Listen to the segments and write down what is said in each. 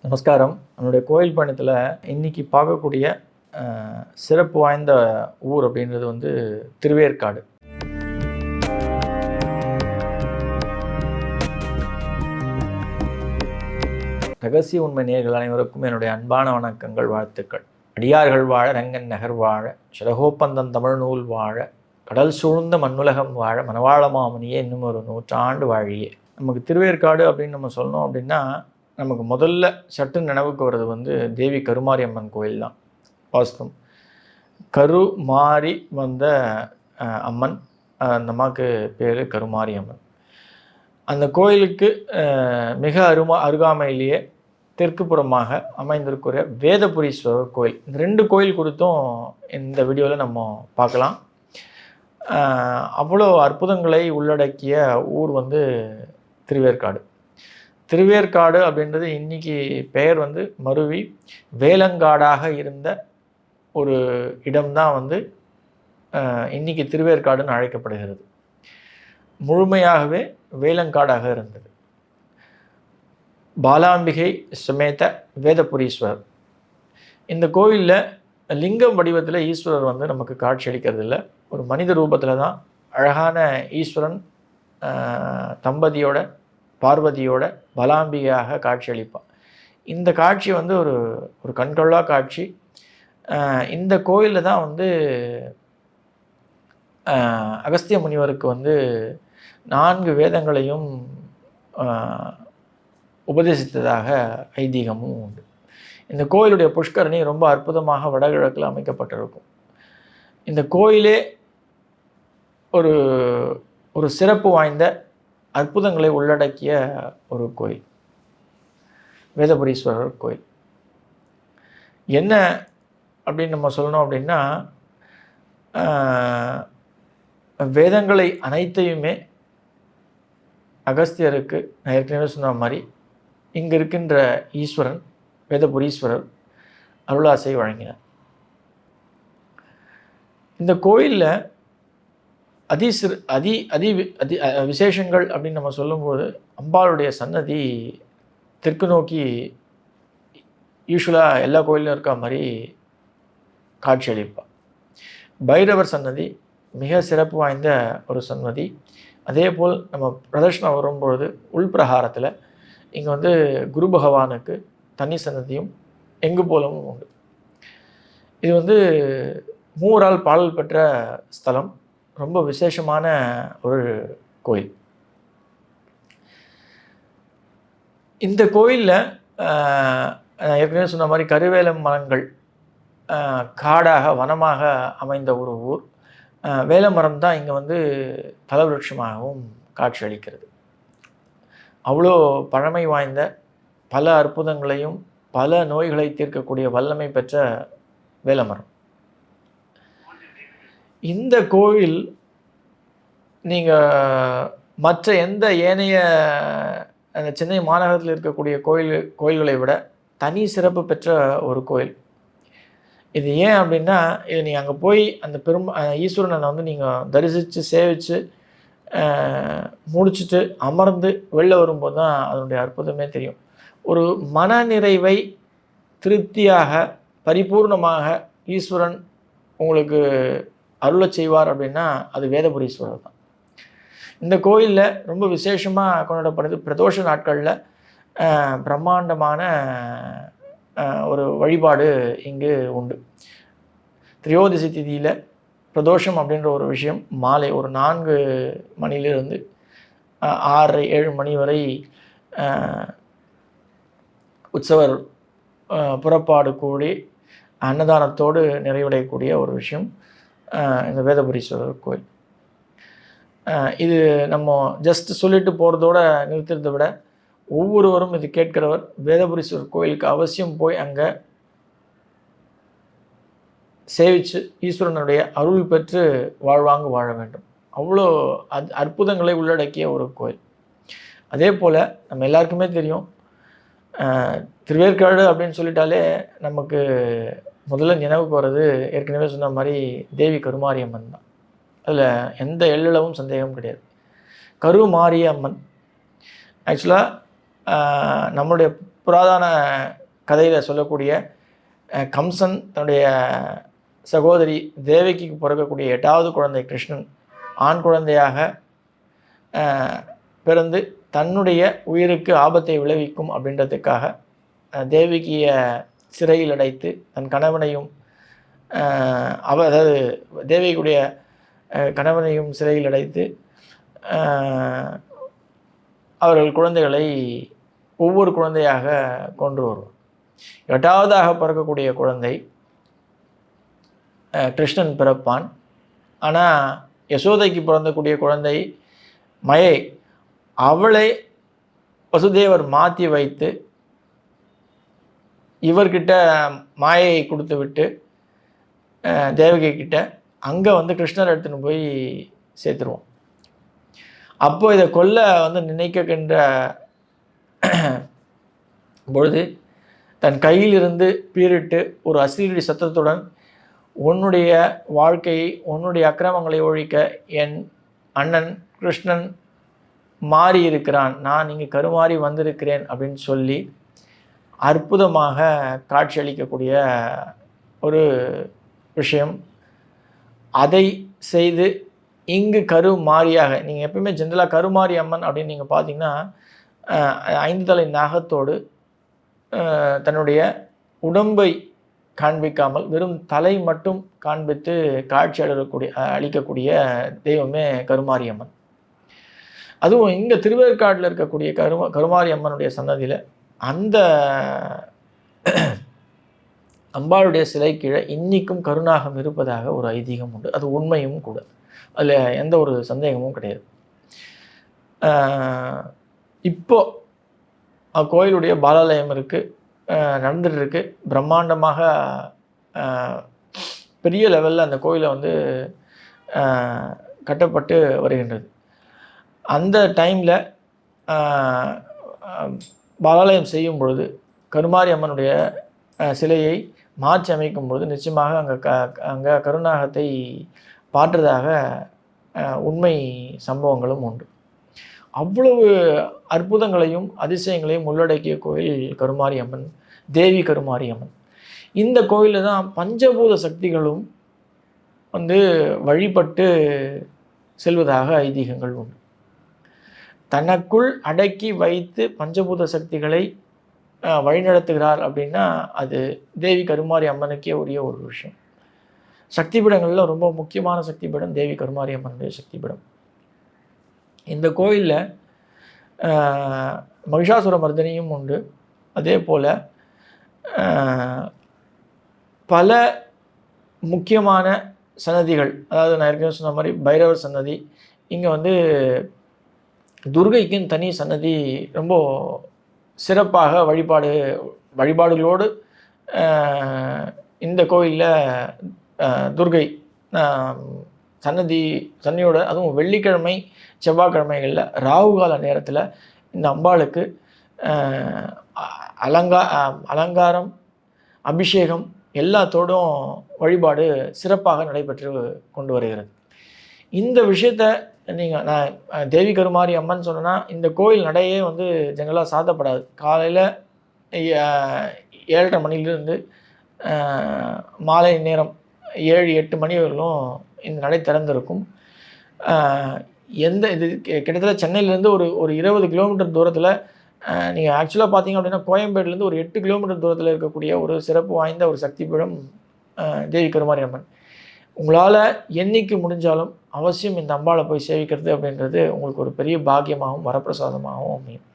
நமஸ்காரம். நம்மளுடைய கோயில் பயணத்தில் இன்றைக்கி பார்க்கக்கூடிய சிறப்பு வாய்ந்த ஊர் அப்படின்றது வந்து திருவேற்காடு. ரகசிய உண்மை நேயர்கள் அனைவருக்கும் என்னுடைய அன்பான வணக்கங்கள், வாழ்த்துக்கள். அடியார்கள் வாழ, ரங்கன் நகர் வாழ, சிறகோப்பந்தம் தமிழ் நூல் வாழ, கடல் சூழ்ந்த மண்ணுலகம் வாழ, மணவாள மாமுனியே இன்னும் ஒரு 100 ஆண்டு வாழியே. நமக்கு திருவேற்காடு அப்படின்னு நம்ம சொன்னோம் அப்படின்னா நமக்கு முதல்ல சட்டு நினைவுக்கு வர்றது வந்து தேவி கருமாரியம்மன் கோயில் தான். வாஸ்தவம், கரு மாறி வந்த அம்மன், அந்த அம்மாவுக்கு பேர் கருமாரியம்மன். அந்த கோயிலுக்கு மிக அருகாமையிலேயே தெற்கு புறமாக அமைந்திருக்கிற வேதபுரீஸ்வரர் கோயில். இந்த 2 கோயில் குறித்தும் இந்த வீடியோவில் நம்ம பார்க்கலாம். அவ்வளோ அற்புதங்களை உள்ளடக்கிய ஊர் வந்து திருவேற்காடு. திருவேற்காடு அப்படின்றது இன்றைக்கி பெயர் வந்து மருவி வேலங்காடாக இருந்த ஒரு இடம்தான் வந்து இன்றைக்கி திருவேற்காடுன்னு அழைக்கப்படுகிறது. முழுமையாகவே வேலங்காடாக இருந்தது. பாலாம்பிகை சமேத வேதபுரீஸ்வரர். இந்த கோயிலில் லிங்கம் வடிவத்தில் ஈஸ்வரர் வந்து நமக்கு காட்சி அளிக்கிறது இல்லை. ஒரு மனித ரூபத்தில் தான் அழகான ஈஸ்வரன் தம்பதியோட பார்வதியோட பலாம்பிகையாக காட்சி அளிப்பான். இந்த காட்சி வந்து ஒரு கண்கொள்ளா காட்சி. இந்த கோயிலில் தான் வந்து அகஸ்திய முனிவருக்கு வந்து 4 வேதங்களையும் உபதேசித்ததாக ஐதீகமும் உண்டு. இந்த கோயிலுடைய புஷ்கரணி ரொம்ப அற்புதமாக வடகிழக்கில் அமைக்கப்பட்டிருக்கும். இந்த கோயிலே ஒரு சிறப்பு வாய்ந்த அற்புதங்களை உள்ளடக்கிய ஒரு கோயில், வேதபுரீஸ்வரர் கோயில். என்ன அப்படின்னு நம்ம சொல்லணும் அப்படின்னா, வேதங்களை அனைத்தையுமே அகஸ்தியருக்கு நான் ஏற்கனவே சொன்ன மாதிரி இங்கே இருக்கின்ற ஈஸ்வரன் வேதபுரீஸ்வரர் அருளாசை வழங்கினார். இந்த கோயிலில் அதி விசேஷங்கள் அப்படின்னு நம்ம சொல்லும்போது, அம்பாளுடைய சன்னதி தெற்கு நோக்கி யூஸ்வலாக எல்லா கோயிலும் இருக்க மாதிரி காட்சி அளிப்பாள். பைரவர் சன்னதி மிக சிறப்பு வாய்ந்த ஒரு சன்னதி. அதே போல் நம்ம பிரதர்ஷனம் வரும்பொழுது உள்பிரகாரத்தில் இங்கே வந்து குரு பகவானுக்கு தனி சன்னதியும் எங்கு போலவும் உண்டு. இது வந்து மூவரால் பாடல் பெற்ற ஸ்தலம். ரொம்ப விசேஷமான ஒரு கோயில். இந்த கோயிலில் ஏற்கனவே சொன்ன மாதிரி கருவேலம் மரங்கள் காடாக வனமாக அமைந்த ஒரு ஊர். வேல மரம் தான் இங்கே வந்து தலவிருட்சமாகவும் காட்சி அளிக்கிறது. அவ்வளோ பழமை வாய்ந்த, பல அற்புதங்களையும் பல நோய்களை தீர்க்கக்கூடிய வல்லமை பெற்ற வேலமரம். இந்த கோயில் நீங்கள் மற்ற எந்த ஏனைய அந்த சென்னை மாநகரத்தில் இருக்கக்கூடிய கோயில்களை விட தனி சிறப்பு பெற்ற ஒரு கோயில். இது ஏன் அப்படின்னா, இது நீங்கள் அங்கே போய் அந்த ஈஸ்வரனை வந்து நீங்கள் தரிசித்து சேவித்து முடிச்சுட்டு அமர்ந்து வெளில வரும்போது தான் அதனுடைய அற்புதமே தெரியும். ஒரு மனநிறைவை திருப்தியாக பரிபூர்ணமாக ஈஸ்வரன் உங்களுக்கு அருளச் செய்வார் அப்படின்னா அது வேதபுரீஸ்வரர் தான். இந்த கோயிலில் ரொம்ப விசேஷமாக கொண்டாடப்படுது. பிரதோஷ நாட்களில் பிரம்மாண்டமான ஒரு வழிபாடு இங்கு உண்டு. திரியோதசி திதியில் பிரதோஷம் அப்படின்ற ஒரு விஷயம் மாலை ஒரு 4 மணிலிருந்து 6-7 மணி வரை உற்சவர் புறப்பாடு கூடி அன்னதானத்தோடு நிறைவடையக்கூடிய ஒரு விஷயம் இந்த வேதபுரீஸ்வரர் கோயில். இது நம்ம ஜஸ்ட் சொல்லிட்டு போகிறதோட நிறுத்துறதை விட ஒவ்வொருவரும் இது கேட்கிறவர் வேதபுரீஸ்வரர் கோயிலுக்கு அவசியம் போய் அங்கே சேவித்து ஈஸ்வரனுடைய அருள் பெற்று வாழ்வாங்க வாழ வேண்டும். அவ்வளோ அற்புதங்களை உள்ளடக்கிய ஒரு கோயில். அதே போல் நம்ம எல்லாருக்குமே தெரியும், திருவேற்காடு அப்படின்னு சொல்லிட்டாலே நமக்கு முதல்ல நினைவுக்கு வர்றது ஏற்கனவே சொன்ன மாதிரி தேவி கருமாரியம்மன் தான். அதில் எந்த எள்ளளவும் சந்தேகம் கிடையாது. கருமாரியம்மன் ஆக்சுவலாக நம்மளுடைய புராதன கதையில் சொல்லக்கூடிய கம்சன் தன்னுடைய சகோதரி தேவகிக்கு பிறக்கக்கூடிய 8வது குழந்தை கிருஷ்ணன் ஆண் குழந்தையாக பிறந்து தன்னுடைய உயிருக்கு ஆபத்தை விளைவிக்கும் அப்படின்றதுக்காக தேவகியை சிறையில் அடைத்து தன் கணவனையும் அதாவது தேவகியுடைய கணவனையும் சிறையில் அடைத்து அவர்கள் குழந்தைகளை ஒவ்வொரு குழந்தையாக கொண்டு வருவார். 8வதாக பிறக்கக்கூடிய குழந்தை கிருஷ்ணன் பிறப்பான். ஆனால் யசோதைக்கு பிறந்தக்கூடிய குழந்தை மயை, அவளை வசுதேவர் மாற்றி வைத்து இவர்கிட்ட மாயையை கொடுத்து விட்டு தேவகி கிட்ட அங்கே கிருஷ்ணர் எடுத்துன்னு போய் சேர்த்துருவோம். அப்போ இதை கொல்ல நினைக்கின்ற பொழுது தன் கையிலிருந்து பீரிட்டு ஒரு அசிரடி சத்தத்துடன், உன்னுடைய வாழ்க்கையை உன்னுடைய அக்கிரமங்களை ஒழிக்க என் அண்ணன் கிருஷ்ணன் மாறி இருக்கிறான், நான் இங்கே கருமாறி வந்திருக்கிறேன் அப்படின்னு சொல்லி அற்புதமாக காட்சியளிக்கக்கூடிய ஒரு விஷயம். அதை செய்து இங்கு கருமாரியாக, நீங்கள் எப்பவுமே ஜென்ரலாக கருமாரி அம்மன் அப்படின்னு நீங்கள் பார்த்தீங்கன்னா 5 தலை நாகத்தோடு தன்னுடைய உடம்பை காண்பிக்காமல் வெறும் தலை மட்டும் காண்பித்து காட்சி அளிக்கக்கூடிய தெய்வமே கருமாரி அம்மன். அதுவும் இங்கே திருவேற்காட்டில் இருக்கக்கூடிய கருமாரி அம்மனுடைய சன்னதியில் அந்த அம்பாளுடைய சிலை கீழே இன்னிக்கும் கருநாகம் இருப்பதாக ஒரு ஐதீகம் உண்டு. அது உண்மையும் கூட, அதில் எந்த ஒரு சந்தேகமும் கிடையாது. இப்போ கோயிலுடைய பாலாலயம் இருக்குது, நடந்துகிட்ருக்கு. பிரம்மாண்டமாக பெரிய லெவலில் அந்த கோயிலை கட்டப்பட்டு வருகின்றது. அந்த டைமில் பாலாலயம் செய்யும் பொழுது கருமாரி அம்மனுடைய சிலையை மாற்றி அமைக்கும் பொழுது நிச்சயமாக அங்கே கருநாகத்தை பாற்றதாக உண்மை சம்பவங்களும் உண்டு. அவ்வளவு அற்புதங்களையும் அதிசயங்களையும் உள்ளடக்கிய கோயில் கருமாரி அம்மன், தேவி கருமாரி அம்மன். இந்த கோயிலில் தான் பஞ்சபூத சக்திகளும் வழிபட்டு செல்வதாக ஐதீகங்கள் உண்டு. தனக்குள் அடக்கி வைத்து பஞ்சபூத சக்திகளை வழிநடத்துகிறார் அப்படின்னா அது தேவி கருமாரி அம்மனுக்கே உரிய ஒரு விஷயம். சக்தி பீடங்களில் ரொம்ப முக்கியமான சக்தி பீடம் தேவி கருமாரி அம்மனுடைய சக்தி பீடம். இந்த கோயிலில் மகிஷாசுர மர்தினியும் உண்டு. அதே போல் பல முக்கியமான சன்னதிகள், அதாவது நான் ஏற்கனவே சொன்ன மாதிரி பைரவர் சன்னதி, இங்கே துர்கைக்குன்னு தனி சன்னதி, ரொம்ப சிறப்பாக வழிபாடுகளோடு இந்த கோயிலில் துர்கை சன்னியோட, அதுவும் வெள்ளிக்கிழமை செவ்வாய்க்கிழமைகளில் ராகுகால நேரத்தில் இந்த அம்பாளுக்கு அலங்காரம் அபிஷேகம் எல்லாத்தோடும் வழிபாடு சிறப்பாக நடைபெற்று கொண்டு வருகிறது. இந்த விஷயத்தை நான் தேவி கருமாரி அம்மன் சொன்னேன்னா இந்த கோயில் நடையே ஜெனரலாக சாத்தப்படாது. காலையில் 7:30 மணிலிருந்து மாலை நேரம் 7-8 மணி வரலும் இந்த நடை திறந்திருக்கும். இது கிட்டத்தட்ட சென்னையிலேருந்து ஒரு 20 கிலோமீட்டர் தூரத்தில், நீங்கள் ஆக்சுவலாக பார்த்தீங்க அப்படின்னா கோயம்பேடுலேருந்து ஒரு 8 கிலோமீட்டர் தூரத்தில் இருக்கக்கூடிய ஒரு சிறப்பு வாய்ந்த ஒரு சக்தி பீடம் தேவி கருமாரி அம்மன். உங்களால் என்னைக்கு முடிஞ்சாலும் அவசியம் இந்த அம்பாளை போய் சேவிக்கிறது அப்படின்றது உங்களுக்கு ஒரு பெரிய பாக்கியமாகவும் வரப்பிரசாதமாகவும் அமையும்.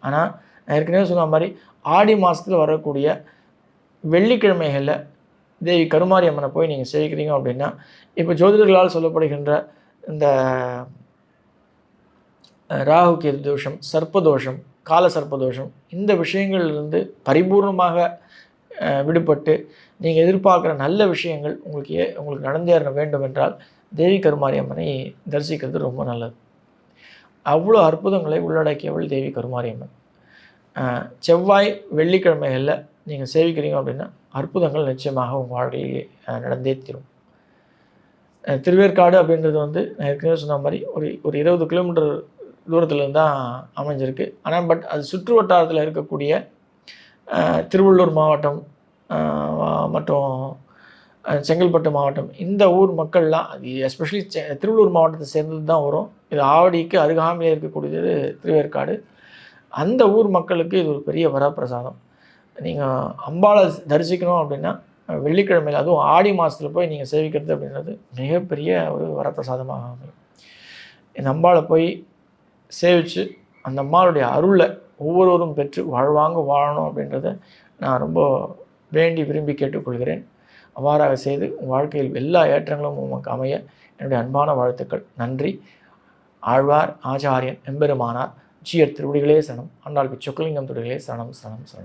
ஆனால் நான் ஏற்கனவே சொன்ன மாதிரி ஆடி மாதத்தில் வரக்கூடிய வெள்ளிக்கிழமைகளில் தேவி கருமாரி அம்மனை போய் நீங்கள் சேவிக்கிறீங்க அப்படின்னா, இப்போ ஜோதிடர்களால் சொல்லப்படுகின்ற இந்த ராகு கேது தோஷம், சர்ப்பதோஷம், கால சர்ப்பதோஷம், இந்த விஷயங்கள்லேருந்து பரிபூர்ணமாக விடுபட்டு நீங்கள் எதிர்பார்க்குற நல்ல விஷயங்கள் உங்களுக்கு நடந்தேற வேண்டும் என்றால் தேவி கருமாரி அம்மனை தரிசிக்கிறது ரொம்ப நல்லது. அவ்வளோ அற்புதங்களை உள்ளடக்கியவள் தேவி கருமாரி அம்மன். செவ்வாய் வெள்ளிக்கிழமைகளில் நீங்கள் சேவிக்கிறீங்க அப்படின்னா அற்புதங்கள் நிச்சயமாக உங்கள் வாழ்க்கையிலே நடந்தே தீரும். திருவேற்காடு அப்படின்றது நான் ஏற்கனவே சொன்ன மாதிரி ஒரு 20 கிலோமீட்டர் தூரத்துலேருந்து தான் அமைஞ்சிருக்கு. ஆனால் அது சுற்று வட்டாரத்தில் இருக்கக்கூடிய திருவள்ளூர் மாவட்டம் மற்றும் செங்கல்பட்டு மாவட்டம் இந்த ஊர் மக்கள்லாம், அது எஸ்பெஷலி திருவள்ளூர் மாவட்டத்தை சேர்ந்தது தான் வரும். இது ஆவடிக்கு அருகாமையில் இருக்கக்கூடியது திருவேற்காடு. அந்த ஊர் மக்களுக்கு இது ஒரு பெரிய வரப்பிரசாதம். நீங்கள் அம்பாளை தரிசிக்கணும் அப்படின்னா வெள்ளிக்கிழமையில், அதுவும் ஆடி மாதத்தில் போய் நீங்கள் சேவிக்கிறது அப்படின்றது மிகப்பெரிய ஒரு வரப்பிரசாதமாக அமையும். இந்த அம்பாளை போய் சேவித்து அந்த அம்மாளுடைய அருளை ஒவ்வொருவரும் பெற்று வாழ்வாங்க வாழணும் அப்படின்றத நான் ரொம்ப வேண்டி விரும்பி கேட்டுக்கொள்கிறேன். அவ்வாறாக செய்து வாழ்க்கையில் எல்லா ஏற்றங்களும் உமக்கு அமைய என்னுடைய அன்பான வாழ்த்துக்கள். நன்றி. ஆழ்வார் ஆச்சாரியன் எம்பெருமானார் ஜீயர் திருவடிகளே சரணம். ஆண்டாள் பிச்சொக்கலிங்கம் திருவடிகளே சரணம் சரணம் சரணம்.